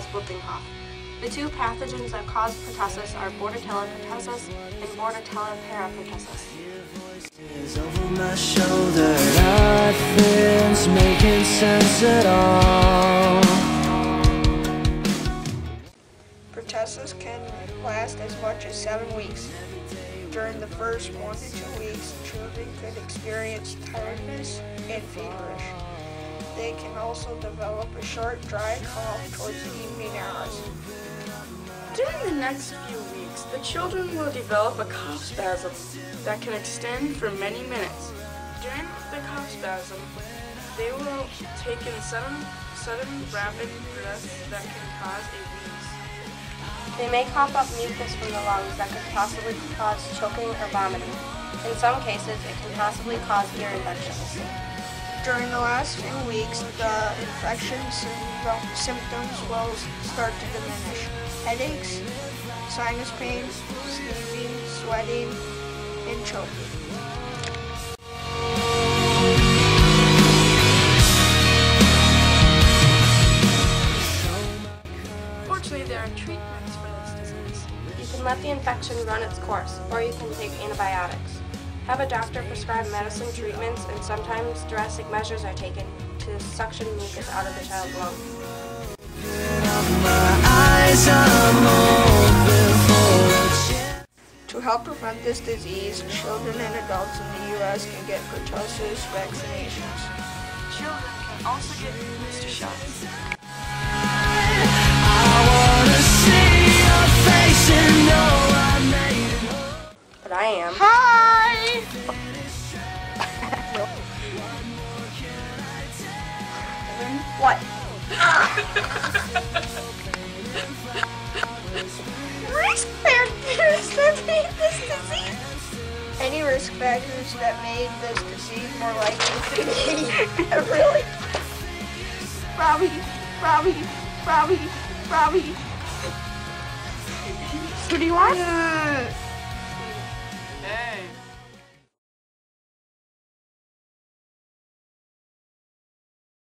as whooping cough. The two pathogens that cause pertussis are Bordetella pertussis and Bordetella parapertussis. Over my shoulder, nothing's making sense at all. Pertussis can last as much as 7 weeks. During the first 1 to 2 weeks, children could experience tiredness and feverish. They can also develop a short, dry cough towards the evening hours. During the next few weeks, the children will develop a cough spasm that can extend for many minutes. During the cough spasm, they will take in sudden rapid breaths that can cause a wheeze. They may cough up mucus from the lungs that could possibly cause choking or vomiting. In some cases, it can possibly cause ear infections. During the last few weeks, the infection symptoms will start to diminish. Headaches, sinus pain, sneezing, sweating, and choking. Fortunately, there are treatments for this disease. You can let the infection run its course, or you can take antibiotics. Have a doctor prescribe medicine treatments, and sometimes drastic measures are taken to suction mucus out of the child's lungs. To help prevent this disease, children and adults in the U.S. can get pertussis vaccinations. Children can also get booster shots. But I am. Hi! What? Risk factors that made this disease? Any risk factors that made this disease more likely to be? Really? Robbie. What do you want? Hey.